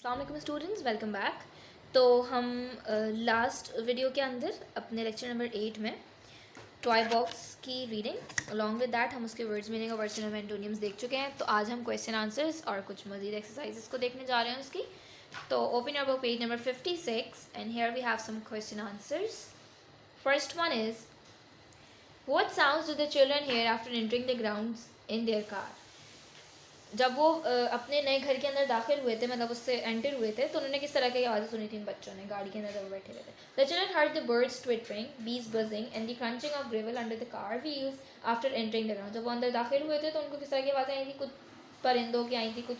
अस्सलाम वालेकुम students, welcome back. तो हम लास्ट वीडियो के अंदर अपने लेक्चर नंबर 8 में टॉय बॉक्स की रीडिंग अलॉन्ग विद दैट हम उसके वर्ड्स मीनिंग और वर्ड सिनोनिम एंटोनिम्स देख चुके हैं। तो आज हम क्वेश्चन आंसर्स और कुछ मजीद एक्सरसाइजेस को देखने जा रहे हैं उसकी। तो open your book page number 56 and here we have some question answers. First one is what sounds do the children hear after entering the grounds in their car. जब वो अपने नए घर के अंदर दाखिल हुए थे, मतलब उससे एंटर हुए थे, तो उन्होंने किस तरह की आवाज़ें सुनी थी इन बच्चों ने गाड़ी के अंदर जब बैठे हुए थे। The children heard the birds twittering, bees buzzing and the crunching of gravel under the car wheels after entering the ground. जब वो अंदर दाखिल हुए थे तो उनको किस तरह की आवाज़ें आई थी? कुछ परिंदों की आई थी, कुछ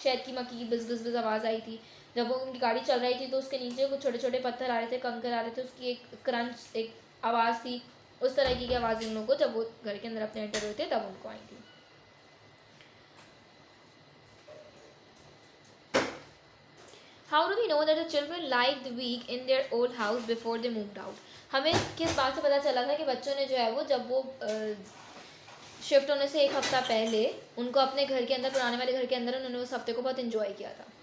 शहद की मक्खी की बिज बिज बिज आवाज़ आई थी। जब वो उनकी गाड़ी चल रही थी तो उसके नीचे कुछ छोटे छोटे पत्थर आ रहे थे, कंकर आ रहे थे, उसकी एक क्रंच, एक आवाज़ थी। उस तरह की आवाज़ें उन लोगों को जब वो घर के अंदर अपने एंटर हुए थे तब उनको आई थी। How do we know that the children liked the week in their old house before they moved out? हमें किस बात से पता चला था कि बच्चों ने जो है वो जब वो शिफ्ट होने से एक हफ्ता पहले उनको अपने घर के अंदर, पुराने वाले घर के अंदर, उन्होंने उस हफ्ते को बहुत इन्जॉय किया था।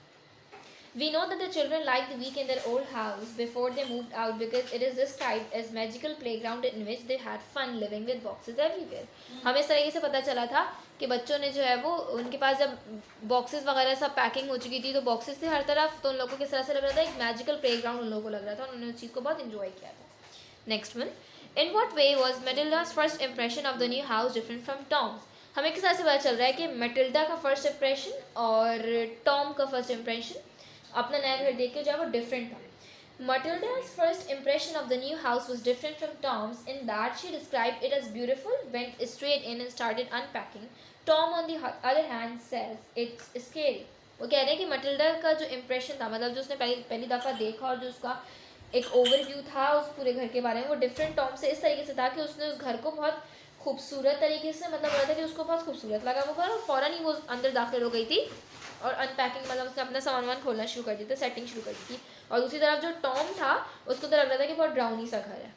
We know that the children liked the week in their old house before they moved out because it is described as magical playground in which they had fun living with boxes everywhere. हमें इस तरीके से पता चला था कि बच्चों ने जो है वो, उनके पास जब बॉक्सेस वगैरह सब पैकिंग हो चुकी थी तो बॉक्सेस थे हर तरफ, तो उन लोगों को किस तरह से लग रहा था? एक मैजिकल प्लेग्राउंड उन लोगों को लग रहा था, उन्होंने उस चीज़ को बहुत इन्जॉय किया था। Next one, in what way was Matilda's first impression of the new house different from Tom's? हमें किस तरह से पता चल रहा है कि मेटिल्डा का फर्स्ट इम्प्रेशन और टॉम का फर्स्ट इम्प्रेशन अपना नया घर देख के जो है वो डिफरेंट था। Matilda's first impression of the new house was different from Tom's in that she described it as beautiful, went straight in and started unpacking. Tom on the other hand says it's scary. वो कह रहे हैं कि Matilda का जो impression था, मतलब जो उसने पहली दफ़ा देखा और जो उसका एक ओवरव्यू था उस पूरे घर के बारे में, वो डिफरेंट टॉम से इस तरीके से था कि उसने उस घर को बहुत खूबसूरत तरीके से, मतलब बोला था कि उसको बहुत खूबसूरत लगा वो घर, और फ़ौरन ही वो अंदर दाखिल हो गई थी और अनपैकिंग, मतलब उसने अपना सामान खोलना शुरू कर दिया था, सेटिंग शुरू कर दी थी। और दूसरी तरफ जो टॉम था उसको तो लग रहा था कि बहुत ड्राउनी सा घर है।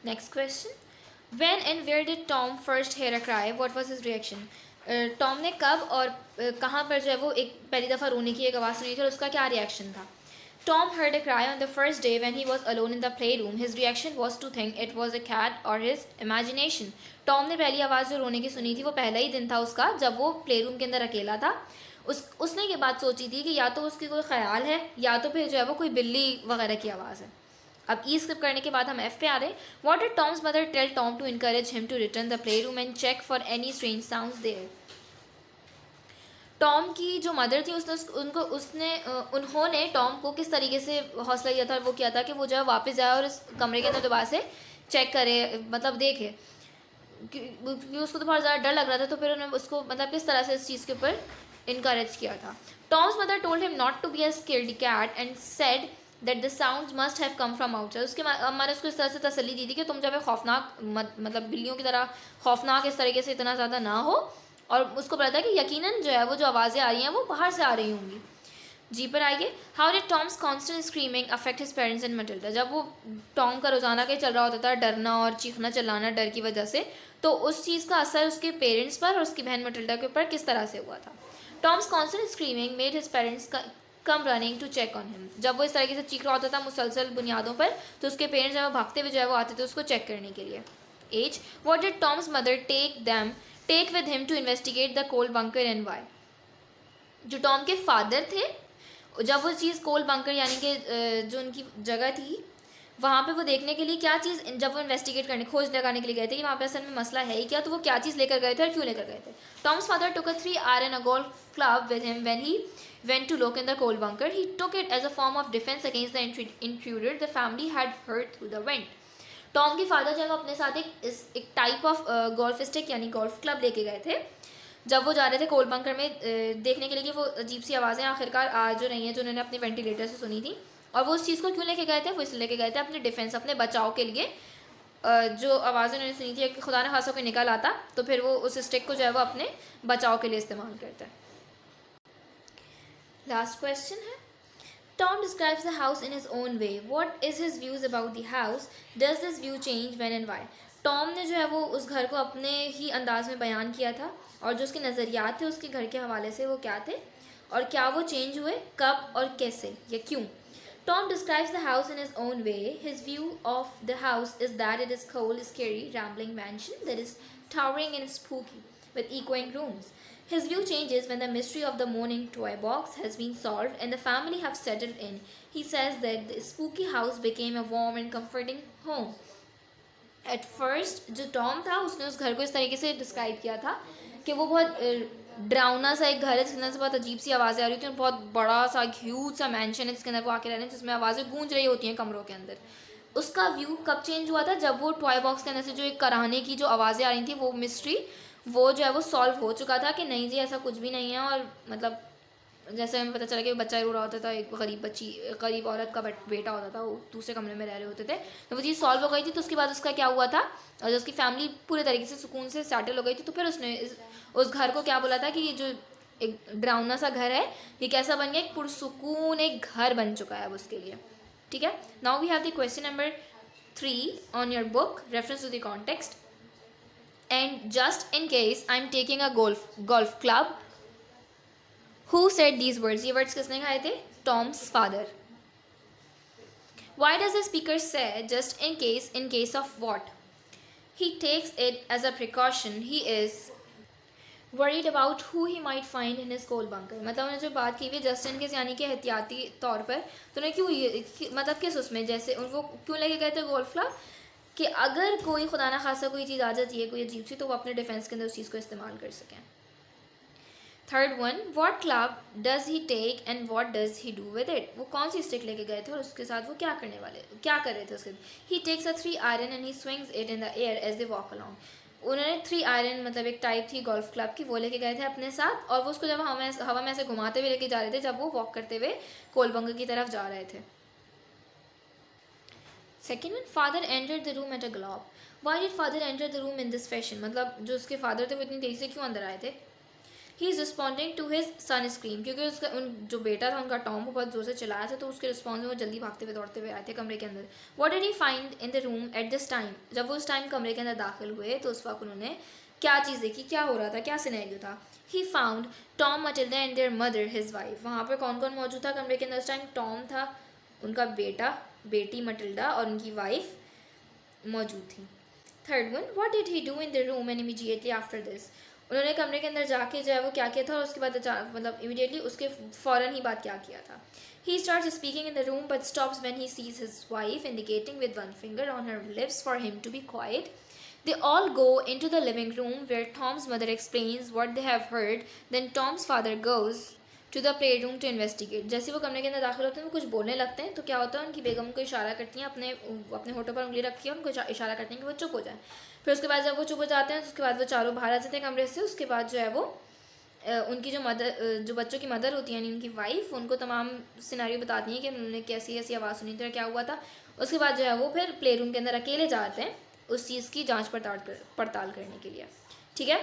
Next question, when and where did Tom first hear a cry, what was his reaction? Tom ने कब और कहाँ पर जो है वो एक पहली दफ़ा रोने की एक आवाज़ सुनी थी और उसका क्या रिएक्शन था? Tom heard a cry on the first day when he was alone in the playroom. His reaction was to think it was a cat or his imagination. Tom ने पहली आवाज़ जो रोने की सुनी थी वो पहला ही दिन था उसका जब वो प्लेरूम के अंदर अकेला था। उसने ये बात सोची थी कि या तो उसकी कोई ख्याल है या तो फिर जो है वो कोई बिल्ली वगैरह की आवाज़ है। अब ई स्किप करने के बाद हम एफ पे आ रहे हैं। What did Tom's mother tell Tom to encourage him to return the playroom and check for any strange sounds there? Tom की जो मदर थी उन्होंने टॉम को किस तरीके से हौसला दिया था और वो किया था कि वो जो है वापस जाए और इस कमरे के अंदर दोबारा से चेक करे, मतलब देखे, क्योंकि उसको तो बहुत ज़्यादा डर लग रहा था, तो फिर उन्होंने उसको मतलब किस तरह से इस चीज़ के ऊपर इनकरेज किया था। Tom's mother told him not to be a scared cat and said that the sounds must have come from outside. उसके अम्मा ने उसको इस तरह से तसल्ली दी थी कि तुम जब खौफनाक मतलब बिल्लियों की तरह खौफनाक इस तरीके से इतना ज़्यादा ना हो, और उसको पता था कि यकीनन जो है वो जो आवाज़ें आ रही हैं वो बाहर से आ रही होंगी। जी पर आइए, how did Tom's constant screaming affect his parents and Matilda? जब वो टॉम का रोज़ाना के चल रहा होता था डरना और चीखना चिल्लाना डर की वजह से, तो उस चीज़ का असर उसके पेरेंट्स पर और उसकी बहन मटिल्डा के ऊपर किस तरह से हुआ था? Tom's constant screaming made his parents come running to check on him. जब वो इस तरीके से चीख रहा होता था मुसलसल बुनियादों पर, तो उसके पेरेंट्स जब वो भागते हुए जो है वो आते थे उसको चेक करने के लिए। एज, what did Tom's mother take with him to investigate the coal bunker and why? जो टॉम के फादर थे, जब वो चीज़ कोल बंकर यानी कि जो उनकी जगह थी वहाँ पे वो देखने के लिए क्या चीज़, जब वो इन्वेस्टिगेट करने खोज लगाने के लिए गए थे कि वहाँ पे असल में मसला है ही क्या, तो वो क्या चीज़ लेकर गए थे और क्यों लेकर गए थे? Tom's father took a 3 hour and a golf club with him when he went to look in the coal bunker. He took it as a form of defense against the intruder the family had heard through the wind. Tom के father जो है वो अपने साथ एक type of golf stick यानी golf club लेके गए थे जब वो जा रहे थे कोल बंकर में देखने के लिए कि वो अजीब सी आवाज़ें आखिरकार आ जो रही हैं जो उन्होंने अपने वेंटिलेटर से सुनी थी। और वो उस चीज़ को क्यों लेके गए थे? वो इसलिए लेके गए थे अपने डिफेंस, अपने बचाव के लिए। जो आवाज़ें उन्होंने सुनी थी कि खुदा ने खासा कोई निकल आता तो फिर वो उस स्टिक को जो है वो अपने बचाव के लिए इस्तेमाल करता है। लास्ट क्वेश्चन है, Tom describes the house in his own way. What is his views about the house? Does this view change when and why? Tom ने जो है वो उस घर को अपने ही अंदाज में बयान किया था और जो उसके नज़रियात थे उसके घर के हवाले से वो क्या थे और क्या वो चेंज हुए, कब और कैसे या क्यों. Tom describes the house in his own way. His view of the house is that it is cold, scary, rambling mansion that is towering and spooky, with echoing rooms. His view changes when the mystery of the morning toy box has been solved and the family have settled in. He says that the spooky house became a warm and comforting home. At first जो Tom था उसने उस घर को इस तरीके से describe किया था कि वो बहुत ड्राउना सा एक घर है जिसके अंदर से बहुत अजीब सी आवाज़ें आ रही थी और बहुत बड़ा सा ह्यूज सा मैंशन है जिसके अंदर वो आके रह रहे हैं जिसमें आवाज़ें गूंज रही होती हैं कमरों के अंदर. उसका व्यू कब चेंज हुआ था, जब वो टॉय बॉक्स के अंदर से जो एक कराने की जो आवाज़ें आ रही थी वो मिस्ट्री वो जो है वो सॉल्व हो चुका था कि नहीं जी ऐसा कुछ भी नहीं है. और मतलब जैसे हमें पता चला कि बच्चा रो रहा होता था, एक गरीब औरत का बेटा होता था, वो दूसरे कमरे में रह रहे होते थे, तो वो चीज़ सॉल्व हो गई थी. तो उसके बाद उसका क्या हुआ था, और जब उसकी फैमिली पूरे तरीके से सुकून से सेटल हो गई थी तो फिर उसने उस घर को क्या बोला था कि ये जो एक ड्राउना सा घर है ये कैसा बन गया, एक पुरसुकून एक घर बन चुका है अब उसके लिए. ठीक है. Now we have the question number 3 on your book, reference to the context. And just in case I am taking a golf club. Who said these words? ये words किसने कहे थे? Tom's father. Why does the speaker say just in case of what? He takes it as a precaution. He is worried about who he might find in his coal bunker. मतलब उन्होंने जो बात की हुई just in case यानी कि एहतियाती तौर पर, तो उन्हें क्यों ये मतलब किस उसमें जैसे उनको क्यों लेके गए थे गोल्फ क्लब कि अगर कोई खुदा ना खासा कोई चीज़ आ जाती है कोई अजीब सी तो वो अपने डिफेंस के अंदर उस चीज़ को इस्तेमाल कर सकें. Third one, what club does he take and what does he do with it. वो कौन सी स्टिक लेके गए थे और उसके साथ वो क्या कर रहे थे उसके. He takes a 3 iron and he swings it in the air as they walk along. उन्होंने 3 आयरन मतलब एक टाइप थी गोल्फ क्लब की, वो लेके गए थे अपने साथ और वो उसको जब हवा में ऐसे घुमाते हुए लेके जा रहे थे जब वो वॉक करते हुए कोल बंकर की तरफ जा रहे थे. Second one, father entered the room at a glove. Why did father enter the room in this fashion. मतलब जो उसके फादर थे वो इतनी तेज़ी से क्यों अंदर आए थे. He is responding to his son scream, क्योंकि उसका जो बेटा था उनका टॉम को बहुत जोर से चलाया था तो उसके रिस्पॉन्स में वो जल्दी भागते हुए दौड़ते हुए आए थे कमरे के अंदर. What did he find in the room at this time. जब वो उस टाइम कमरे के अंदर दाखिल हुए तो उस वक्त उन्होंने क्या चीज़ देखी, क्या हो रहा था, क्या सिनेरियो था. He found Tom, Matilda and there mother his wife. वहाँ पर कौन कौन मौजूद था कमरे के अंदर उस टाइम. टॉम था, उनका बेटी मटिल्डा और उनकी वाइफ मौजूद थी. Third one, what did he do in the room and immediately after this. उन्होंने कमरे के अंदर जाके जो है वो क्या किया था और उसके बाद मतलब इमीडिएटली उसके फ़ौरन ही बात क्या किया था. He starts speaking in the room but stops when he sees his wife indicating with one finger on her lips for him to be quiet. They all go into the living room where Tom's mother explains what they have heard. Then Tom's father goes to the playroom to investigate. जैसे वो कमरे के अंदर दाखिल होते हैं वो कुछ बोलने लगते हैं तो क्या होता है उनकी बेगम उनको इशारा करती हैं, अपने होठों पर उंगली रखती है, उनको इशारा करती हैं कि वो चुप हो जाए. फिर उसके बाद जब वो चुप हो जाते हैं तो उसके बाद वो चारों बाहर आ जाते हैं कमरे से. उसके बाद जो है वो उनकी जो बच्चों की मदर होती है यानी उनकी वाइफ उनको तमाम सिनेरियो बताती हैं कि उन्होंने कैसी ऐसी आवाज़ सुनी थी, क्या हुआ था. उसके बाद जो है वो फिर प्ले रूम के अंदर अकेले जाते हैं उस चीज़ की जांच पड़ताल करने के लिए. ठीक है.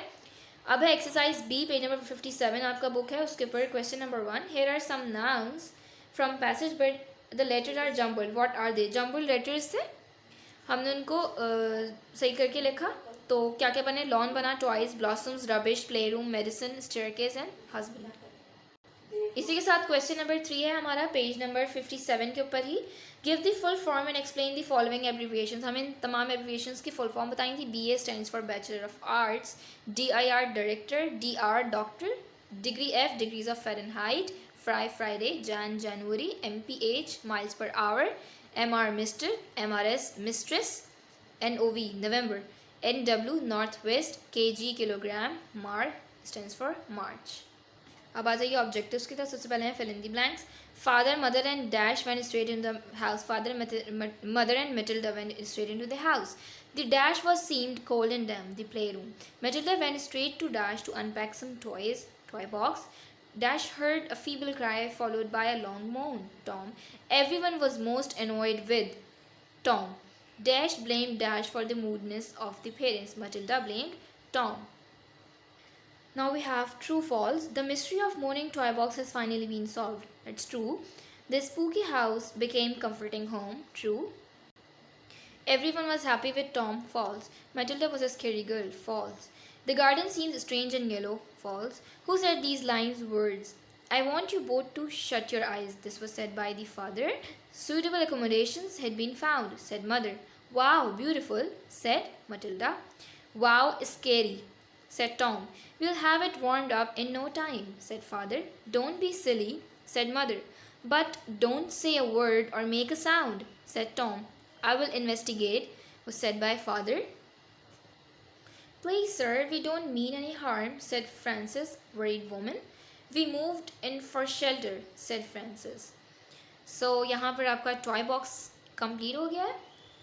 अब है एक्सरसाइज बी, पेज नंबर 57 आपका बुक है. उसके ऊपर question number 1, here are some nouns from passage but the letter are jumbled. What are they. Jumbled letters से हमने उनको सही करके लिखा तो क्या क्या बने. लॉन बना, toys, blossoms, rubbish, play room, medicine, staircase and husband. इसी के साथ क्वेश्चन नंबर 3 है हमारा पेज नंबर 57 के ऊपर ही. Give the full form and explain the following abbreviations. हमें तमाम एब्रीविएशंस की फुल फॉर्म बताई थी. BA stands for bachelor of arts, DIR director, DR doctor, degree F degrees of fahrenheit, Friday January, MPH miles per hour, MR mister, MRS mistress, NOV November, NW north west, KG kilogram, Mar stands for March. अब आ जाइए objectives की तरफ. सबसे पहले हैं fill in the blanks. Father, mother and dash went straight in the house. Father, mother and Matilda went straight into the house. The dash was seemed cold and damp. The playroom. Matilda went straight to Dash to unpack some toy box. Dash heard a feeble cry followed by a long moan. Tom. Everyone was most annoyed with Tom. Dash blamed Dash for the moodiness of the parents. Matilda blamed Tom. Now we have true false. The mystery of morning toy box has finally been solved. It's true. The spooky house became comforting home. True. Everyone was happy with Tom. False. Matilda was a scary girl. False. The garden seems strange and yellow. False. Who said these lines words? I want you both to shut your eyes. This was said by the father. Suitable accommodations had been found, said mother. Wow, beautiful, said Matilda. Wow, scary, said Tom. We'll have it warmed up in no time, said father. Don't be silly, said mother. But don't say a word or make a sound, said Tom. I will investigate, was said by father. Please, sir, we don't mean any harm, said Frances, worried woman. We moved in for shelter, said Frances. So यहाँ पर आपका toy box complete हो गया है.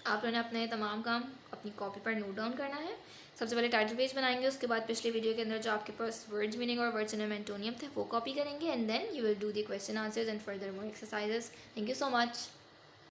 आप लोगों ने अपने तमाम काम अपनी कॉपी पर नोट डाउन करना है. सबसे पहले टाइटल पेज बनाएंगे, उसके बाद पिछले वीडियो के अंदर जो आपके पास वर्ड्स मीनिंग और वर्ड्स सिनोनिम एंटोनियम थे वो कॉपी करेंगे, and then you will do the question answers and further more exercises. Thank you so much.